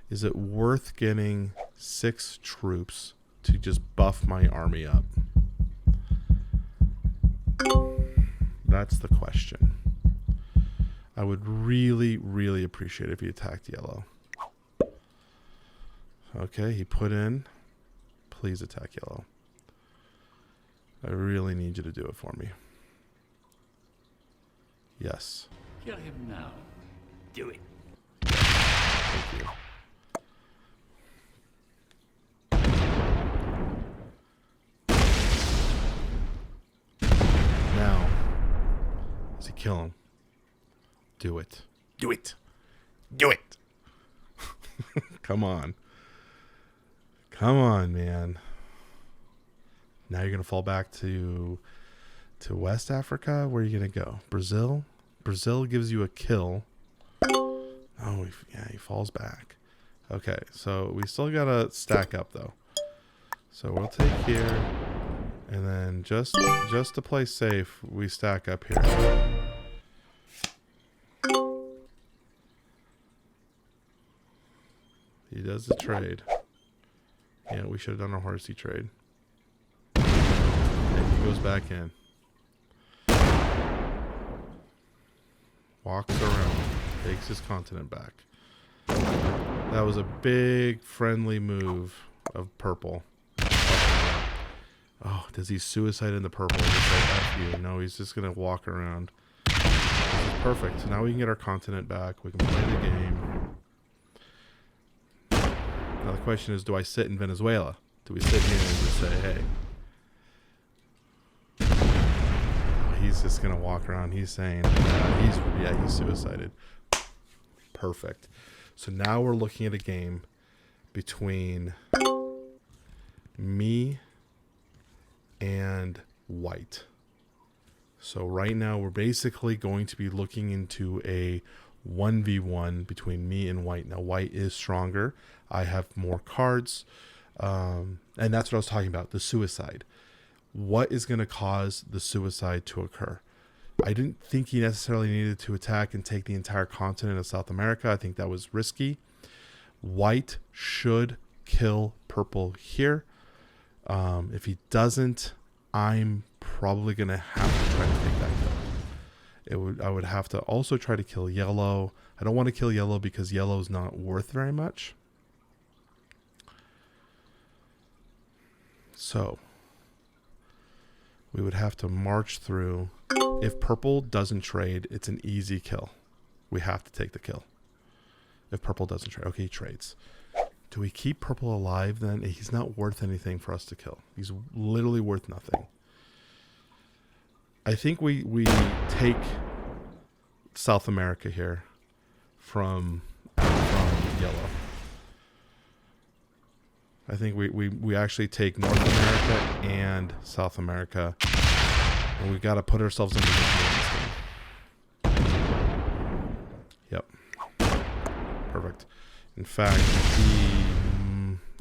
Is it worth getting 6 troops to just buff my army up? That's the question. I would really, really appreciate it if he attacked yellow. Okay, he put in. Please attack yellow. I really need you to do it for me. Yes. Kill him now. Do it. Thank you. Now, does he kill him? Do it. Do it. Do it. Come on. Come on, man. Now you're going to fall back to West Africa? Where are you going to go? Brazil? Brazil gives you a kill. Oh, yeah, he falls back. Okay, so we still got to stack up, though. So we'll take here. And then just to play safe, we stack up here. He does the trade. Yeah, we should have done a horsey trade. And he goes back in. Walks around. Takes his continent back. That was a big friendly move of purple. Oh, does he suicide in the purple? Just like F you. No, he's just going to walk around. This is perfect. So now we can get our continent back. We can play the game. Now the question is, do I sit in Venezuela? Do we sit here and just say, hey? Oh, he's just going to walk around. He's saying, yeah, he's suicided. Perfect. So now we're looking at a game between me and white. So right now we're basically going to be looking into a 1v1 between me and white. Now white is stronger. I have more cards. And that's what I was talking about, the suicide. What is going to cause the suicide to occur? I didn't think he necessarily needed to attack and take the entire continent of South America. I think that was risky. White should kill purple here. If he doesn't, I'm probably going to have to try to take that kill. I would have to also try to kill yellow. I don't want to kill yellow because yellow is not worth very much. So we would have to march through. If purple doesn't trade, it's an easy kill. We have to take the kill. If purple doesn't trade. Okay, he trades. Do we keep purple alive then? He's not worth anything for us to kill. He's literally worth nothing. I think we take South America here from yellow. I think we actually take North America and South America. And we got to put ourselves in position in this game. Yep. Perfect. In fact,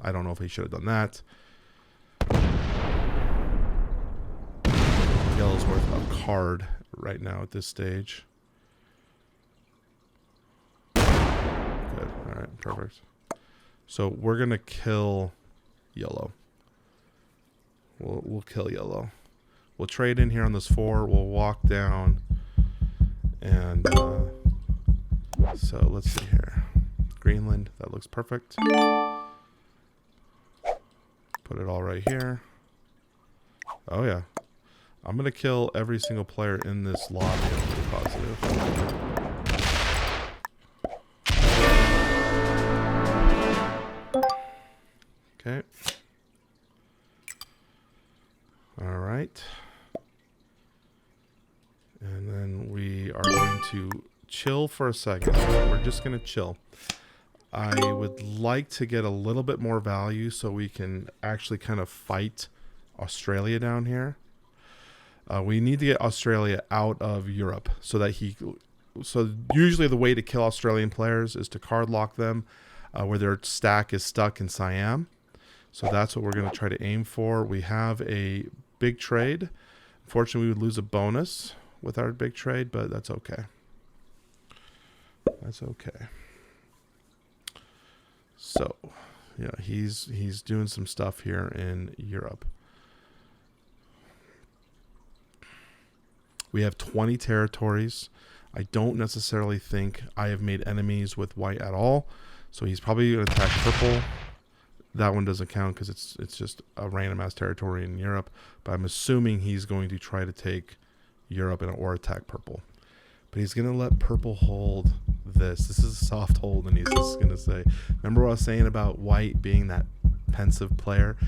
I don't know if he should have done that. Yellow's worth a card right now at this stage. Good. All right. Perfect. So we're going to kill yellow. We'll kill yellow. We'll trade in here on this 4. We'll walk down. And so let's see here. Greenland. That looks perfect. Put it all right here. Oh, yeah. I'm going to kill every single player in this lobby. I'm pretty positive. Okay. All right. And then we are going to chill for a second. We're just going to chill. I would like to get a little bit more value so we can actually kind of fight Australia down here. We need to get Australia out of Europe so that so usually the way to kill Australian players is to card lock them where their stack is stuck in Siam. So that's what we're going to try to aim for. We have a big trade. Unfortunately, we would lose a bonus with our big trade, but that's okay. That's okay. So, yeah, he's doing some stuff here in Europe. We have 20 territories. I don't necessarily think I have made enemies with white at all. So he's probably going to attack purple. That one doesn't count because it's just a random ass territory in Europe. But I'm assuming he's going to try to take Europe or attack purple. But he's going to let purple hold this. This is a soft hold, and he's just going to say, remember what I was saying about white being that pensive player?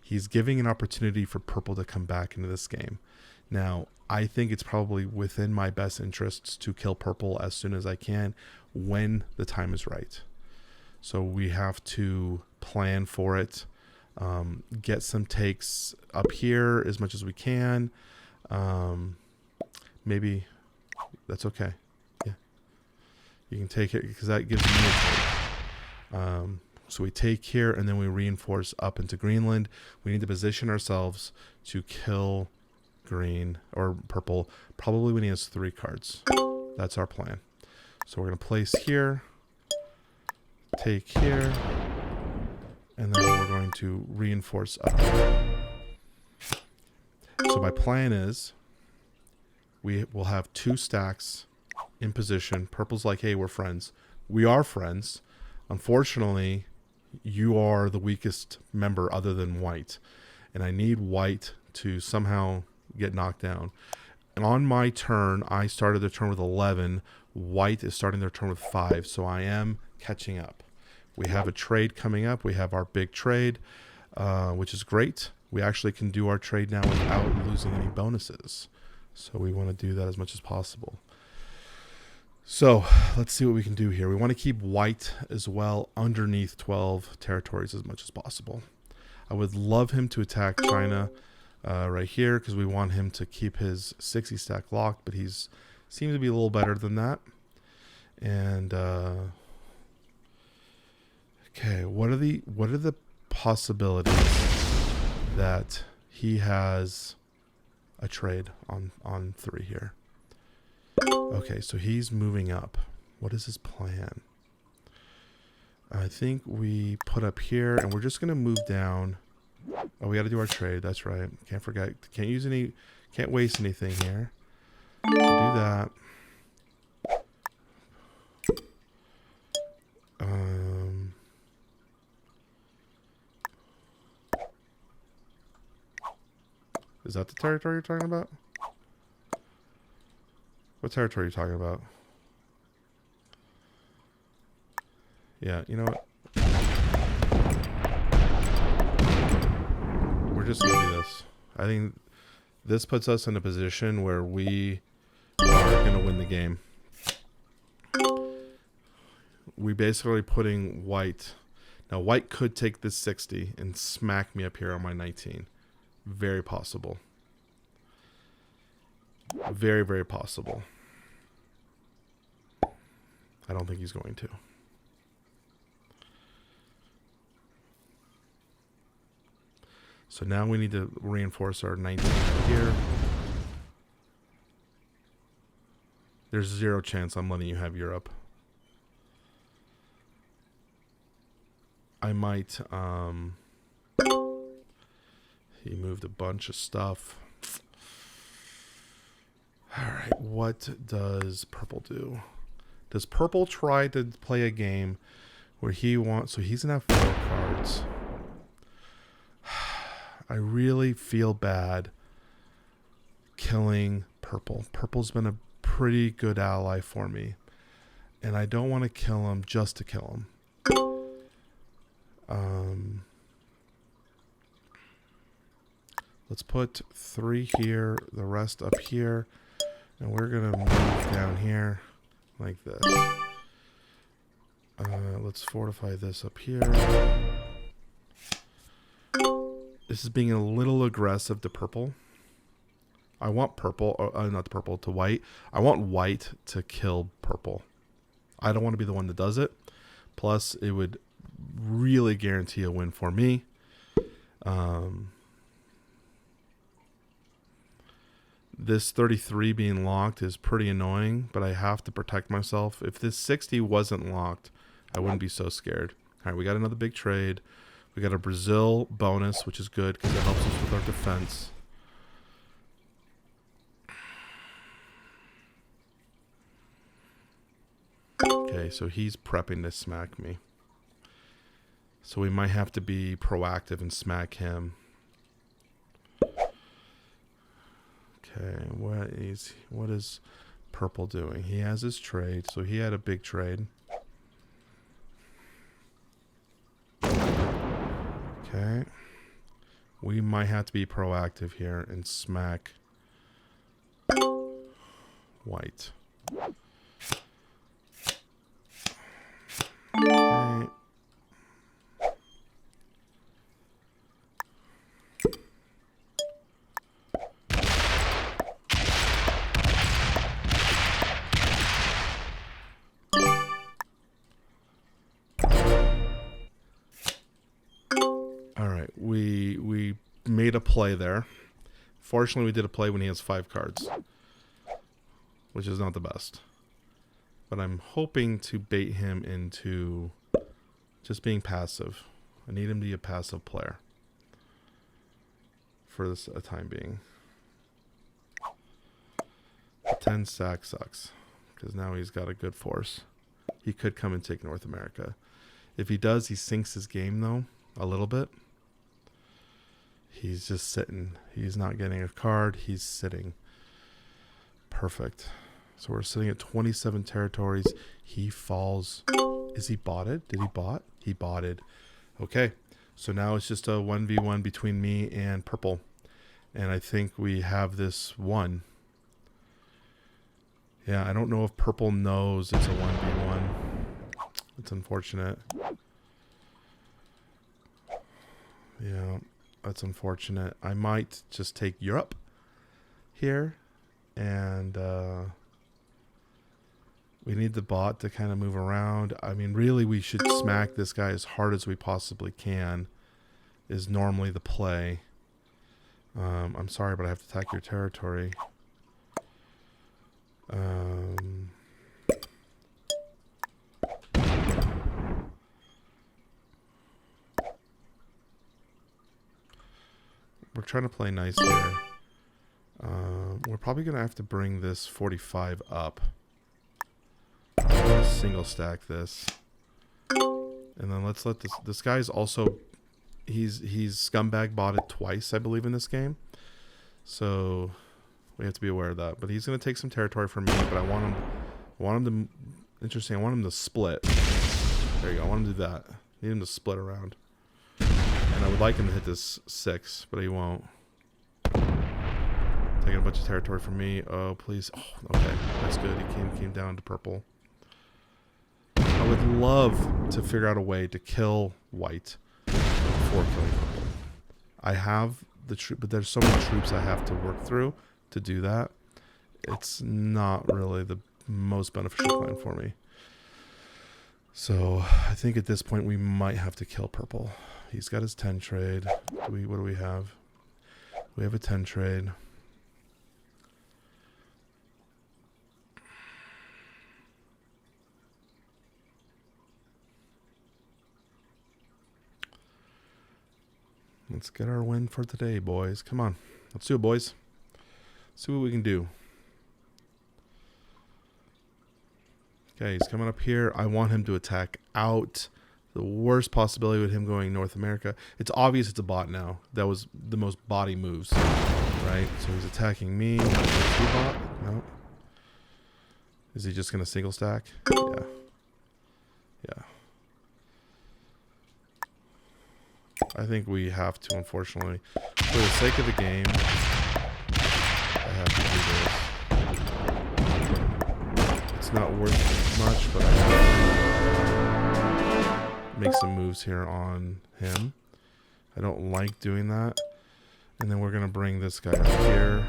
He's giving an opportunity for purple to come back into this game. Now, I think it's probably within my best interests to kill purple as soon as I can when the time is right. So we have to plan for it, get some takes up here as much as we can. Maybe that's okay. Yeah, you can take it because that gives me a take. So we take here and then we reinforce up into Greenland. We need to position ourselves to kill green or purple probably when he has 3 cards. That's our plan. So we're going to place here, take here, and then we're going to reinforce up here. So my plan is we will have 2 stacks in position. Purple's like, hey, we're friends. We are friends. Unfortunately, you are the weakest member other than white, and I need white to somehow get knocked down. And on my turn, I started the turn with 11. White is starting their turn with 5, so I am catching up. We have a trade coming up. We have our big trade, which is great. We actually can do our trade now without losing any bonuses. So we want to do that as much as possible. So let's see what we can do here. We want to keep white as well underneath 12 territories as much as possible. I would love him to attack China right here because we want him to keep his 60 stack locked, but he's seems to be a little better than that. And okay, what are the possibilities that he has a trade on 3 here? Okay, so he's moving up. What is his plan? I think we put up here and we're just going to move down. Oh, we got to do our trade. That's right. Can't forget. Can't waste anything here. So do that. Is that the territory you're talking about? What territory are you talking about? Yeah, you know what? We're just going to do this. I think this puts us in a position where we are going to win the game. We basically putting white. Now, white could take this 60 and smack me up here on my 19. Very possible. Very, very possible. I don't think he's going to. So now we need to reinforce our 19 here. There's zero chance I'm letting you have Europe. I might, he moved a bunch of stuff. All right, what does purple do? Does purple try to play a game where he wants, so he's going to have 4 cards. I really feel bad killing purple. Purple's been a pretty good ally for me. And I don't want to kill him just to kill him. Let's put 3 here, the rest up here. And we're going to move down here like this. Let's fortify this up here. This is being a little aggressive to purple. I want purple, or not purple, to white. I want white to kill purple. I don't want to be the one that does it. Plus, it would really guarantee a win for me. This 33 being locked is pretty annoying, but I have to protect myself. If this 60 wasn't locked, I wouldn't be so scared. All right, we got another big trade. We got a Brazil bonus, which is good because it helps us with our defense. Okay, so he's prepping to smack me. So we might have to be proactive and smack him. Okay, what is purple doing? He has his trade, so he had a big trade. Okay. We might have to be proactive here and smack white. Okay. All right, we made a play there. Fortunately, we did a play when he has 5 cards, which is not the best. But I'm hoping to bait him into just being passive. I need him to be a passive player for this a time being. The 10 stack sucks because now he's got a good force. He could come and take North America. If he does, he sinks his game though a little bit. He's just sitting. He's not getting a card. He's sitting. Perfect. So we're sitting at 27 territories. He falls. Is he botted? Did he bot? He botted. Okay. So now it's just a 1v1 between me and purple. And I think we have this won. Yeah, I don't know if purple knows it's a 1v1. It's unfortunate. Yeah, that's unfortunate. I might just take Europe here. And we need the bot to kind of move around. I mean, really, we should smack this guy as hard as we possibly can, is normally the play. I'm sorry, but I have to attack your territory. We're trying to play nice here. We're probably going to have to bring this 45 up. I'm going to single stack this. And then let's let this guy's also, he's scumbag botted twice, I believe, in this game. So we have to be aware of that. But he's going to take some territory from me, but I want him to, interesting, I want him to split. There you go. I want him to do that. Need him to split around. And I would like him to hit this 6, but he won't. Taking a bunch of territory from me. Oh, please. Oh, okay. That's good. He came down to purple. I would love to figure out a way to kill white before killing purple. I have the troop, but there's so many troops I have to work through to do that. It's not really the most beneficial plan for me. So I think at this point we might have to kill purple. He's got his 10 trade. What do we have? We have a 10 trade. Let's get our win for today, boys. Come on. Let's do it, boys. See what we can do. Okay, he's coming up here. I want him to attack out. The worst possibility with him going North America. It's obvious it's a bot now. That was the most body moves, right? So he's attacking me. Bot? No. Is he just going to single stack? Yeah. Yeah. I think we have to, unfortunately. For the sake of the game, I have to do this. It's not worth much, but I have to make some moves here on him. I don't like doing that. And then we're going to bring this guy up here.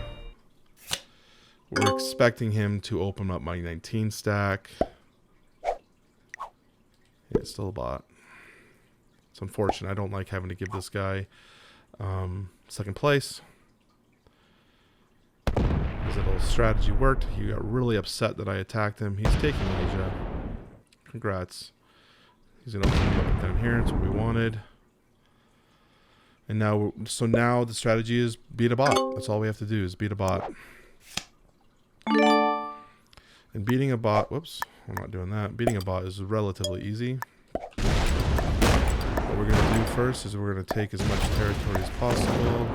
We're expecting him to open up my 19 stack. Yeah, it's still a bot. It's unfortunate. I don't like having to give this guy second place. His little strategy worked. He got really upset that I attacked him. He's taking Asia. Congrats. He's going to open him up down here. That's what we wanted. And now, so now the strategy is beat a bot. That's all we have to do is beat a bot. And beating a bot, whoops, I'm not doing that. Beating a bot is relatively easy. What we're going to do first is we're going to take as much territory as possible.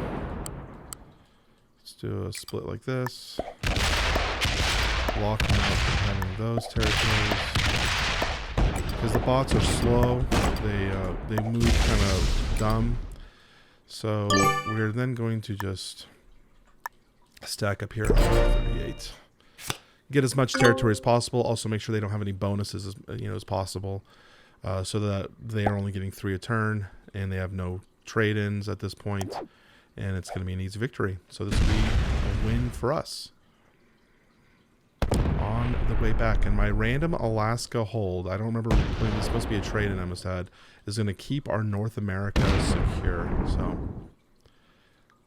Let's do a split like this. Block them out from having those territories. Because the bots are slow, they move kind of dumb. So we're then going to just stack up here on 38. Get as much territory as possible. Also make sure they don't have any bonuses as possible. So that they are only getting 3 a turn, and they have no trade-ins at this point, and it's going to be an easy victory. So this will be a win for us. On the way back, and my random Alaska hold, I don't remember when this is supposed to be a trade-in I must had, is going to keep our North America secure. So,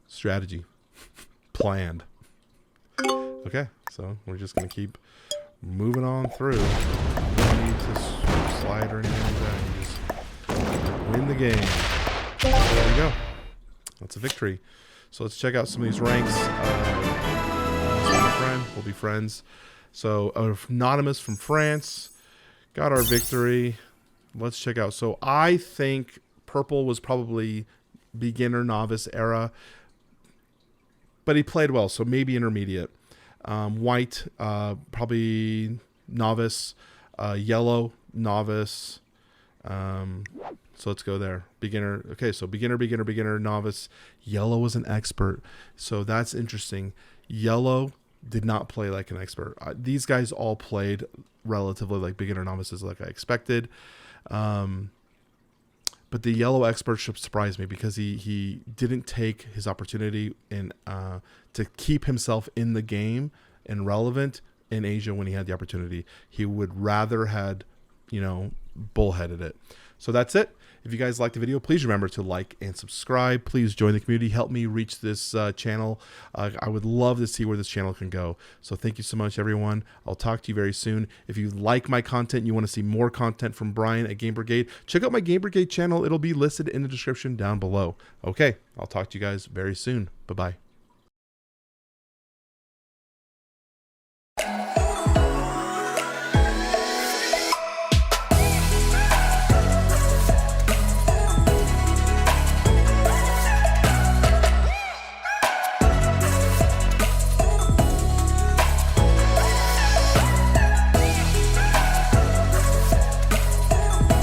strategy. Planned. Okay, so we're just going to keep moving on through. No need to slide or anything like that. You just win the game. There we go. That's a victory. So let's check out some of these ranks. My friend, we'll be friends. So Anonymous from France got our victory. Let's check out. So I think purple was probably beginner novice era, but he played well. So maybe intermediate. White, probably novice. Yellow, novice. So let's go there. Beginner. Okay, so beginner, novice. Yellow was an expert. So that's interesting. Yellow did not play like an expert. These guys all played relatively like beginner novices like I expected. But the yellow expert surprised me because he didn't take his opportunity in to keep himself in the game and relevant in Asia when he had the opportunity. He would rather had, bullheaded it. So that's it. If you guys liked the video, please remember to like and subscribe. Please join the community. Help me reach this channel. I would love to see where this channel can go. So thank you so much, everyone. I'll talk to you very soon. If you like my content, you want to see more content from Brian at Game Brigade, check out my Game Brigade channel. It'll be listed in the description down below. Okay, I'll talk to you guys very soon. Bye-bye.